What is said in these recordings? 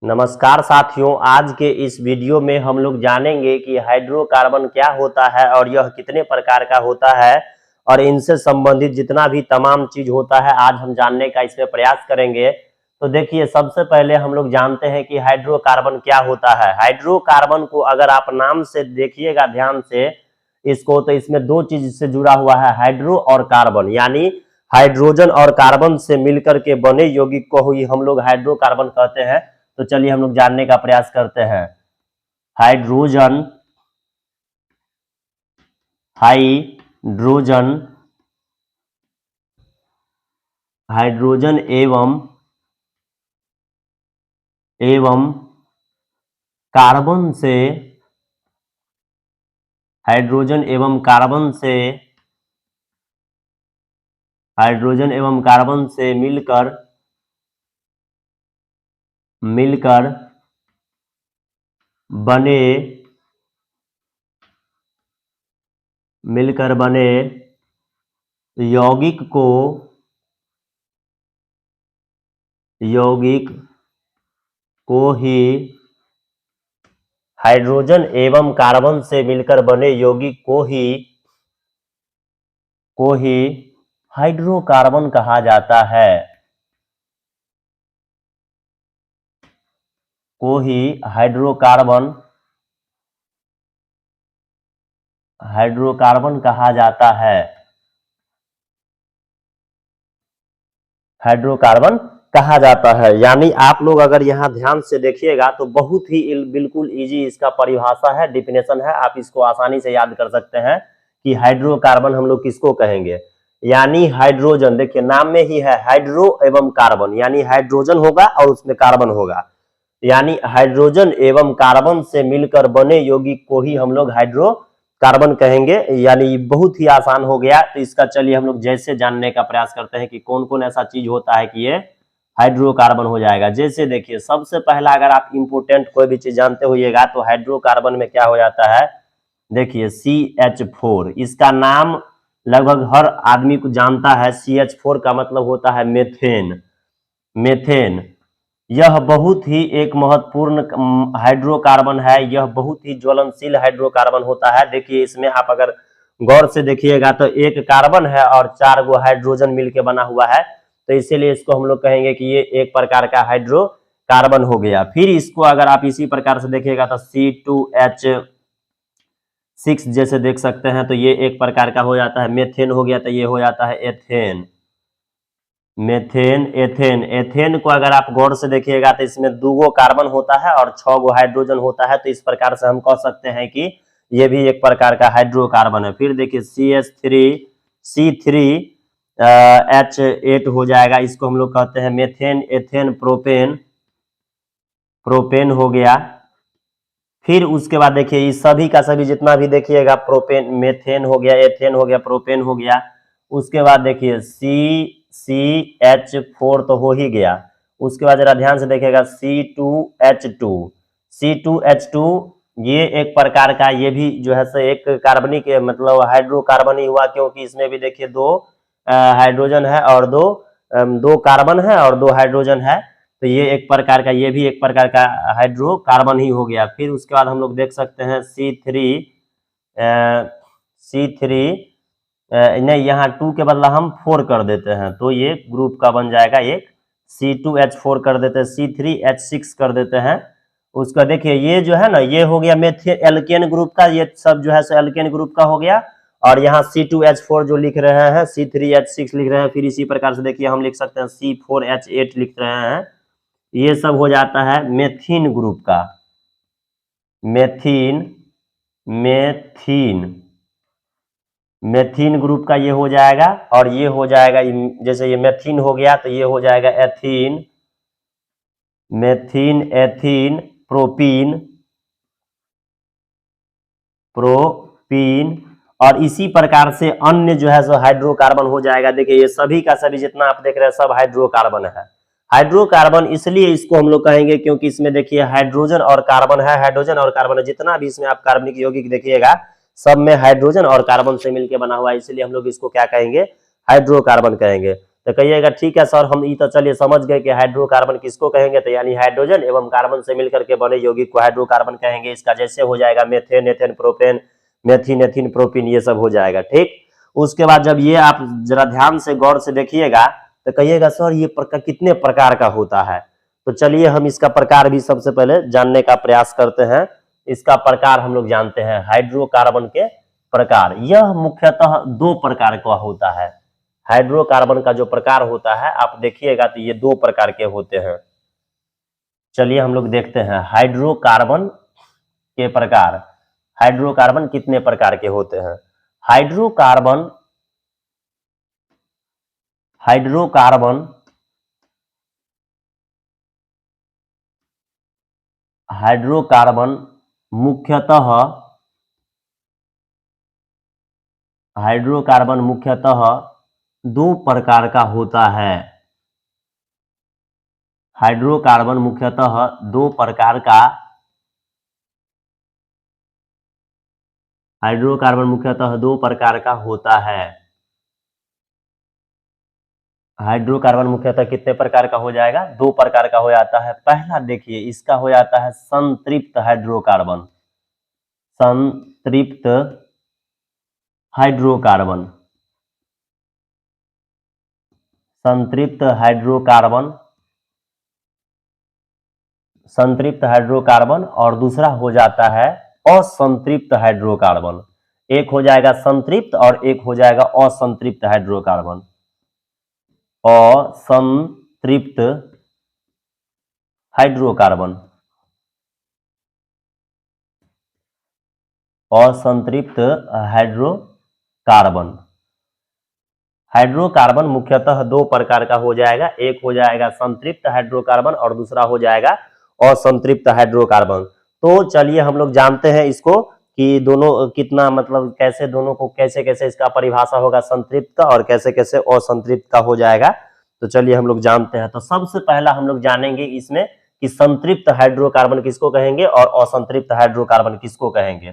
नमस्कार साथियों, आज के इस वीडियो में हम लोग जानेंगे कि हाइड्रोकार्बन क्या होता है और यह कितने प्रकार का होता है और इनसे संबंधित जितना भी तमाम चीज होता है आज हम जानने का इसमें प्रयास करेंगे। तो देखिए, सबसे पहले हम लोग जानते हैं कि हाइड्रोकार्बन क्या होता है। हाइड्रोकार्बन को अगर आप नाम से देखिएगा ध्यान से इसको, तो इसमें दो चीज से जुड़ा हुआ है, हाइड्रो और कार्बन, यानी हाइड्रोजन और कार्बन से मिलकर के बने यौगिक को ही हम लोग हाइड्रोकार्बन कहते हैं। तो चलिए हम लोग जानने का प्रयास करते हैं। हाइड्रोजन हाइड्रोजन हाइड्रोजन एवं कार्बन से हाइड्रोजन एवं कार्बन से मिलकर बने यौगिक को ही हाइड्रोजन एवं कार्बन से मिलकर बने यौगिक को ही हाइड्रोकार्बन कहा जाता है। को ही हाइड्रोकार्बन कहा जाता है। हाइड्रोकार्बन कहा जाता है, यानी आप लोग अगर यहाँ ध्यान से देखिएगा तो बहुत ही बिल्कुल इजी इसका परिभाषा है, डिफिनेशन है। आप इसको आसानी से याद कर सकते हैं कि हाइड्रोकार्बन हम लोग किसको कहेंगे। यानी हाइड्रोजन, देखिए नाम में ही है हाइड्रो एवं कार्बन, यानी हाइड्रोजन होगा और उसमें कार्बन होगा, यानी हाइड्रोजन एवं कार्बन से मिलकर बने यौगिक को ही हम लोग हाइड्रोकार्बन कहेंगे। यानी बहुत ही आसान हो गया। तो इसका चलिए हम लोग जैसे जानने का प्रयास करते हैं कि कौन कौन ऐसा चीज होता है कि ये हाइड्रोकार्बन हो जाएगा। जैसे देखिए, सबसे पहला अगर आप इंपोर्टेंट कोई भी चीज जानते होइएगा तो हाइड्रोकार्बन में क्या हो जाता है, देखिए CH4। इसका नाम लगभग हर आदमी को जानता है। CH4 का मतलब होता है मेथेन। यह बहुत ही एक महत्वपूर्ण हाइड्रोकार्बन है। यह बहुत ही ज्वलनशील हाइड्रोकार्बन होता है। देखिए, इसमें आप अगर गौर से देखिएगा तो एक कार्बन है और 4 गो हाइड्रोजन मिलके बना हुआ है। तो इसीलिए इसको हम लोग कहेंगे कि ये एक प्रकार का हाइड्रोकार्बन हो गया। फिर इसको अगर आप इसी प्रकार से देखिएगा तो C2H6 जैसे देख सकते हैं, तो ये एक प्रकार का हो जाता है। मेथेन हो गया तो ये हो जाता है एथेन को अगर आप गौर से देखिएगा तो इसमें 2 गो कार्बन होता है और 6 गो हाइड्रोजन होता है। तो इस प्रकार से हम कह सकते हैं कि ये भी एक प्रकार का हाइड्रोकार्बन है। फिर देखिए C3H8 हो जाएगा, इसको हम लोग कहते हैं मेथेन, एथेन, प्रोपेन हो गया। फिर उसके बाद देखिए इस सभी का सभी जितना भी देखिएगा, प्रोपेन, मेथेन हो गया, एथेन हो गया, प्रोपेन हो गया। उसके बाद देखिए CH4 तो हो ही गया। उसके बाद जरा ध्यान से देखिएगा C2H2 ये एक प्रकार का, ये भी जो है सो एक कार्बनिक मतलब हाइड्रोकार्बन ही हुआ, क्योंकि इसमें भी देखिए 2 हाइड्रोजन है और 2 कार्बन है और 2 हाइड्रोजन है। तो ये एक प्रकार का, ये भी एक प्रकार का हाइड्रोकार्बन ही हो गया। फिर उसके बाद हम लोग देख सकते हैं C3 नहीं, यहाँ 2 के बदला हम 4 कर देते हैं तो ये ग्रुप का बन जाएगा एक। C2H4 कर देते हैं, C3H6 कर देते हैं। उसका देखिए ये जो है ना, ये हो गया मेथिल एल्केन ग्रुप का, ये सब जो है सो एल्केन ग्रुप का हो गया। और यहाँ C2H4 जो लिख रहे हैं, C3H6 लिख रहे हैं। फिर इसी प्रकार से देखिए हम लिख सकते हैं C4H8 लिख रहे हैं। ये सब हो जाता है मेथीन ग्रुप का, मेथीन ग्रुप का ये हो जाएगा। और ये हो जाएगा, जैसे ये मेथीन हो गया तो ये हो जाएगा एथीन, प्रोपीन। और इसी प्रकार से अन्य जो है सो हाइड्रोकार्बन हो जाएगा। देखिए ये सभी का सभी जितना आप देख रहे हैं सब हाइड्रोकार्बन है। हाइड्रोकार्बन इसलिए इसको हम लोग कहेंगे क्योंकि इसमें देखिए हाइड्रोजन और कार्बन है, जितना भी इसमें आप कार्बनिक यौगिक देखिएगा सब में हाइड्रोजन और कार्बन से मिलकर बना हुआ है। इसलिए हम लोग इसको क्या कहेंगे, हाइड्रोकार्बन कहेंगे। तो कहिएगा ठीक है सर, हम ये तो चलिए समझ गए कि हाइड्रोकार्बन किसको कहेंगे, तो यानी हाइड्रोजन एवं कार्बन से मिलकर के बने यौगिक को हाइड्रोकार्बन कहेंगे। इसका जैसे हो जाएगा methane, ethane, propane, मेथिन, ethyne, propyne, ये सब हो जाएगा। ठीक, उसके बाद जब ये आप जरा ध्यान से गौर से देखिएगा तो कहिएगा सर ये कितने प्रकार का होता है। तो चलिए हम इसका प्रकार भी सबसे पहले जानने का प्रयास करते हैं। इसका प्रकार हम लोग जानते हैं हाइड्रोकार्बन के प्रकार। यह मुख्यतः दो प्रकार का होता है। हाइड्रोकार्बन का जो प्रकार होता है आप देखिएगा तो ये दो प्रकार के होते हैं। चलिए हम लोग देखते हैं हाइड्रोकार्बन के प्रकार। हाइड्रोकार्बन कितने प्रकार के होते हैं। हाइड्रोकार्बन हाइड्रोकार्बन हाइड्रोकार्बन मुख्यतः हाइड्रोकार्बन मुख्यतः दो प्रकार का होता है। हाइड्रोकार्बन मुख्यतः दो प्रकार का हाइड्रोकार्बन मुख्यतः दो प्रकार का होता है। हाइड्रोकार्बन मुख्यतः कितने प्रकार का हो जाएगा, दो प्रकार का हो जाता है। पहला देखिए इसका हो जाता है संतृप्त हाइड्रोकार्बन। संतृप्त हाइड्रोकार्बन, संतृप्त हाइड्रोकार्बन, संतृप्त हाइड्रोकार्बन, और दूसरा हो जाता है असंतृप्त हाइड्रोकार्बन। एक हो जाएगा संतृप्त और एक हो जाएगा असंतृप्त हाइड्रोकार्बन। असंतृप्त हाइड्रोकार्बन, असंतृप्त हाइड्रोकार्बन। हाइड्रोकार्बन मुख्यतः दो प्रकार का हो जाएगा। एक हो जाएगा संतृप्त हाइड्रोकार्बन और दूसरा हो जाएगा असंतृप्त हाइड्रोकार्बन। तो चलिए हम लोग जानते हैं इसको कि दोनों कितना मतलब कैसे दोनों को कैसे कैसे इसका परिभाषा होगा संतृप्त का और कैसे कैसे असंतृप्त का हो जाएगा। तो चलिए हम लोग जानते हैं। तो सबसे पहला हम लोग जानेंगे इसमें कि संतृप्त हाइड्रोकार्बन किसको कहेंगे और असंतृप्त हाइड्रोकार्बन किसको कहेंगे।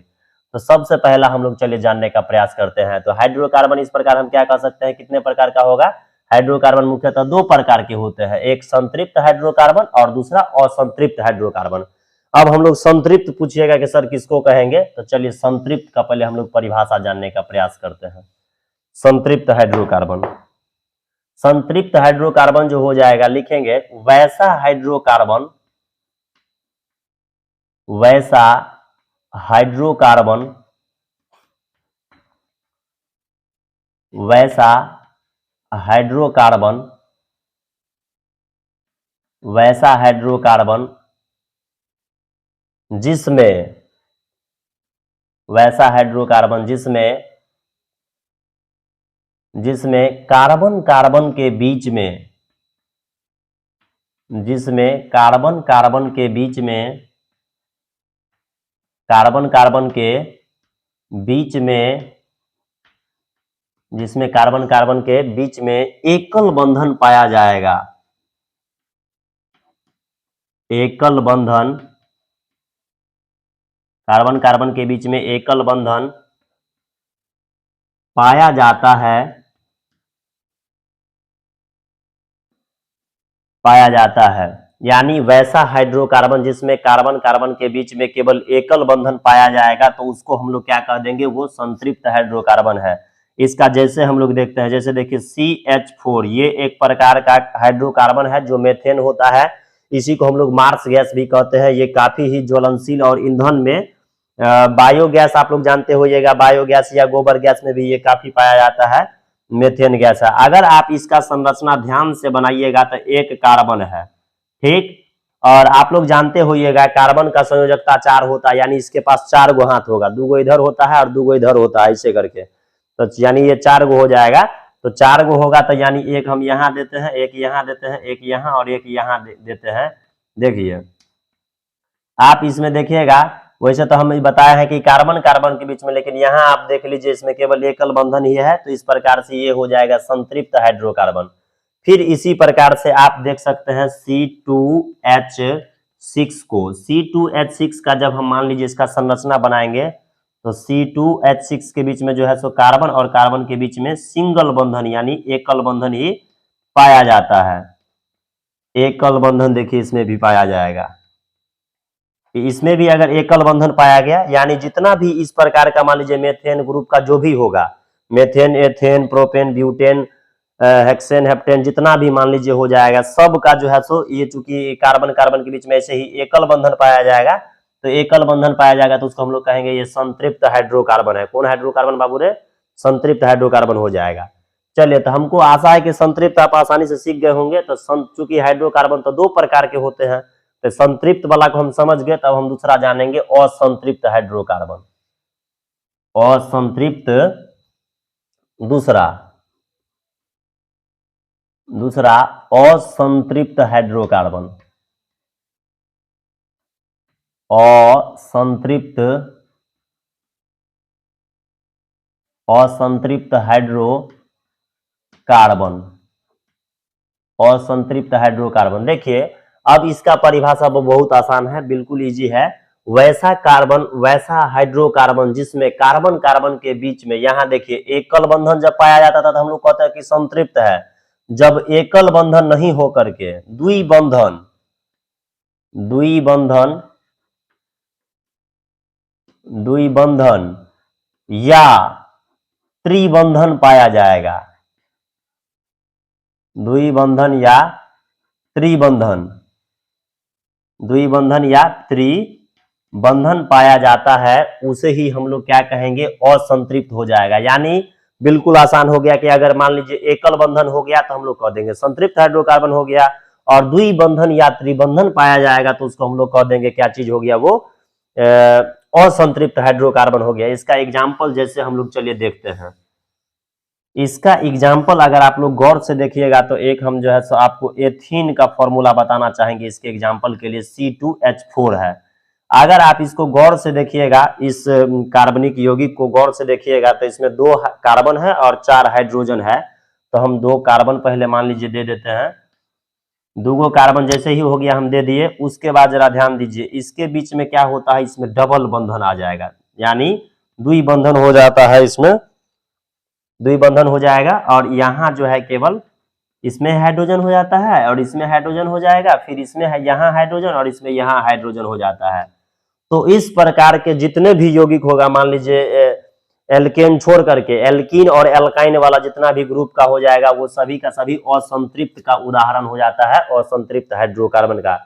तो सबसे पहला हम लोग चलिए जानने का प्रयास करते हैं। तो हाइड्रोकार्बन इस प्रकार हम क्या कह सकते हैं, कितने प्रकार का होगा। हाइड्रोकार्बन मुख्यतः दो प्रकार के होते हैं, एक संतृप्त हाइड्रोकार्बन और दूसरा असंतृप्त हाइड्रोकार्बन। अब हम लोग संतृप्त पूछिएगा कि सर किसको कहेंगे, तो चलिए संतृप्त का पहले हम लोग परिभाषा जानने का प्रयास करते हैं। संतृप्त हाइड्रोकार्बन, संतृप्त हाइड्रोकार्बन जो हो जाएगा लिखेंगे वैसा हाइड्रोकार्बन, वैसा हाइड्रोकार्बन, वैसा हाइड्रोकार्बन, वैसा हाइड्रोकार्बन जिसमें, वैसा हाइड्रोकार्बन जिसमें जिसमें कार्बन कार्बन के बीच में, जिसमें कार्बन कार्बन के बीच में, कार्बन कार्बन के बीच में, जिसमें कार्बन कार्बन के बीच में एकल बंधन पाया जाएगा। एकल बंधन, कार्बन कार्बन के बीच में एकल बंधन पाया जाता है, पाया जाता है। यानी वैसा हाइड्रोकार्बन जिसमें कार्बन कार्बन के बीच में केवल एकल बंधन पाया जाएगा तो उसको हम लोग क्या कह देंगे, वो संतृप्त हाइड्रोकार्बन है। इसका जैसे हम लोग देखते हैं, जैसे देखिए CH4 ये एक प्रकार का हाइड्रोकार्बन है जो मेथेन होता है। इसी को हम लोग मार्स गैस भी कहते हैं। ये काफी ही ज्वलनशील और ईंधन में बायोगैस आप लोग जानते होइएगा, बायोगैस या गोबर गैस में भी ये काफी पाया जाता है, मेथेन गैस है। अगर आप इसका संरचना ध्यान से बनाइएगा तो एक कार्बन है, ठीक, और आप लोग जानते होइएगा कार्बन का संयोजकता 4 होता है, यानी इसके पास 4 गो हाथ होगा, 2 गो इधर होता है और 2 गो इधर होता है, ऐसे करके। तो यानी ये 4 गो हो जाएगा। तो 4 गो होगा तो यानी एक हम यहाँ देते हैं, एक यहाँ देते हैं, एक यहाँ और एक यहाँ देते हैं। देखिए आप इसमें देखिएगा, वैसे तो हम बताया है कि कार्बन कार्बन के बीच में, लेकिन यहाँ आप देख लीजिए इसमें केवल एकल बंधन ही है। तो इस प्रकार से ये हो जाएगा संतृप्त हाइड्रोकार्बन। फिर इसी प्रकार से आप देख सकते हैं C2H6 को, C2H6 का जब हम मान लीजिए इसका संरचना बनाएंगे तो C2H6 के बीच में जो है सो कार्बन और कार्बन के बीच में सिंगल बंधन यानी एकल बंधन ही पाया जाता है। एकल बंधन देखिए इसमें भी पाया जाएगा। इसमें भी अगर एकल बंधन पाया गया, यानी जितना भी इस प्रकार का मान लीजिए मेथेन ग्रुप का जो भी होगा, methane, ethane, propane, butane, hexane, heptane, जितना भी मान लीजिए हो जाएगा, सब का जो है सो ये चूंकि कार्बन कार्बन के बीच में ऐसे ही एकल बंधन पाया जाएगा, तो एकल बंधन पाया जाएगा तो उसको हम लोग कहेंगे ये संतृप्त हाइड्रोकार्बन है। कौन हाइड्रोकार्बन बाबू रे? संतृप्त हाइड्रोकार्बन हो जाएगा। चलिए, तो हमको आशा है कि संतृप्त आप आसानी से सीख गए होंगे। तो चूंकि हाइड्रोकार्बन तो दो प्रकार के होते हैं, तो संतृप्त वाला को हम समझ गए, तब हम दूसरा जानेंगे असंतृप्त हाइड्रोकार्बन। असंतृप्त, दूसरा असंतृप्त हाइड्रोकार्बन। असंतृप्त हाइड्रोकार्बन। असंतृप्त हाइड्रोकार्बन, देखिए अब इसका परिभाषा बहुत आसान है, बिल्कुल इजी है। वैसा कार्बन, वैसा हाइड्रोकार्बन जिसमें कार्बन कार्बन के बीच में, यहां देखिए एकल बंधन जब पाया जाता था तो हम लोग कहते हैं कि संतृप्त है। जब एकल बंधन नहीं होकर के द्विबंधन या त्रिबंधन पाया जाएगा, द्विबंधन या त्रिबंधन पाया जाता है, उसे ही हम लोग क्या कहेंगे? असंतृप्त हो जाएगा। यानी बिल्कुल आसान हो गया कि अगर मान लीजिए एकल बंधन हो गया तो हम लोग कह देंगे संतृप्त हाइड्रोकार्बन हो गया, और द्विबंधन या त्रिबंधन पाया जाएगा तो उसको हम लोग कह देंगे क्या चीज हो गया? वो असंतृप्त हाइड्रोकार्बन हो गया। इसका एग्जाम्पल जैसे हम लोग चलिए देखते हैं। इसका एग्जाम्पल अगर आप लोग गौर से देखिएगा तो एक हम जो है सो आपको एथीन का फॉर्मूला बताना चाहेंगे इसके एग्जाम्पल के लिए, C2H4 है। अगर आप इसको गौर से देखिएगा, इस कार्बनिक यौगिक को गौर से देखिएगा, तो इसमें 2 कार्बन है और 4 हाइड्रोजन है। तो हम 2 कार्बन पहले मान लीजिए दे देते हैं। 2 कार्बन जैसे ही हो गया हम दे दिए, उसके बाद जरा ध्यान दीजिए इसके बीच में क्या होता है? इसमें डबल बंधन आ जाएगा, यानी द्विबंधन हो जाता है, इसमें द्विबंधन हो जाएगा। और यहाँ जो है केवल इसमें हाइड्रोजन हो जाता है और इसमें हाइड्रोजन हो जाएगा, फिर इसमें है यहाँ हाइड्रोजन और इसमें यहाँ हाइड्रोजन हो जाता है। तो इस प्रकार के जितने भी यौगिक होगा, मान लीजिए एल्केन छोड़ करके एल्कीन और एल्काइन वाला जितना भी ग्रुप का हो जाएगा, वो सभी का सभी असंतृप्त का उदाहरण हो जाता है, असंतृप्त हाइड्रोकार्बन का।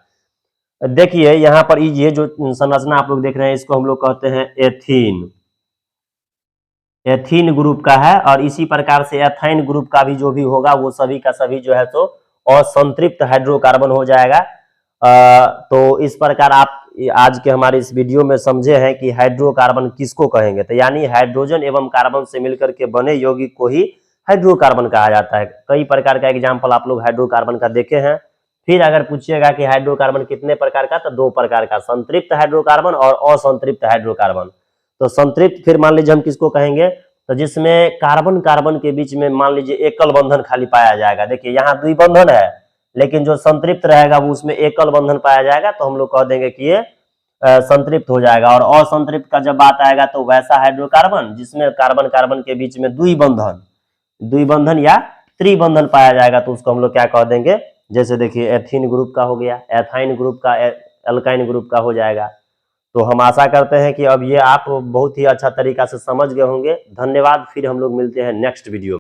देखिए यहाँ पर ये जो संरचना आप लोग देख रहे हैं, इसको हम लोग कहते हैं एथीन। एथीन ग्रुप का है, और इसी प्रकार से एथाइन ग्रुप का भी जो भी होगा वो सभी का सभी जो है तो असंतृप्त हाइड्रोकार्बन हो जाएगा। तो इस प्रकार आप आज के हमारे इस वीडियो में समझे हैं कि हाइड्रोकार्बन किसको कहेंगे। तो यानी हाइड्रोजन एवं कार्बन से मिलकर के बने यौगिक को ही हाइड्रोकार्बन कहा जाता है। कई प्रकार का एग्जाम्पल आप लोग हाइड्रोकार्बन का देखे हैं। फिर अगर पूछिएगा कि हाइड्रोकार्बन कितने प्रकार का, तो 2 प्रकार का, संतृप्त हाइड्रोकार्बन और असंतृप्त हाइड्रोकार्बन। तो संतृप्त फिर मान लीजिए हम किसको कहेंगे? तो जिसमें कार्बन कार्बन के बीच में मान लीजिए एकल बंधन खाली पाया जाएगा। देखिए यहाँ द्विबंधन है, लेकिन जो संतृप्त रहेगा वो उसमें एकल बंधन पाया जाएगा, तो हम लोग कह देंगे कि ये संतृप्त हो जाएगा। और असंतृप्त का जब बात आएगा तो वैसा हाइड्रोकार्बन जिसमें कार्बन कार्बन के बीच में द्विबंधन या त्रिबंधन पाया जाएगा, तो उसको हम लोग क्या कह देंगे? जैसे देखिए एथीन ग्रुप का हो गया, एथाइन ग्रुप का, एल्काइन ग्रुप का हो जाएगा। तो हम आशा करते हैं कि अब ये आप बहुत ही अच्छा तरीका से समझ गए होंगे। धन्यवाद। फिर हम लोग मिलते हैं नेक्स्ट वीडियो।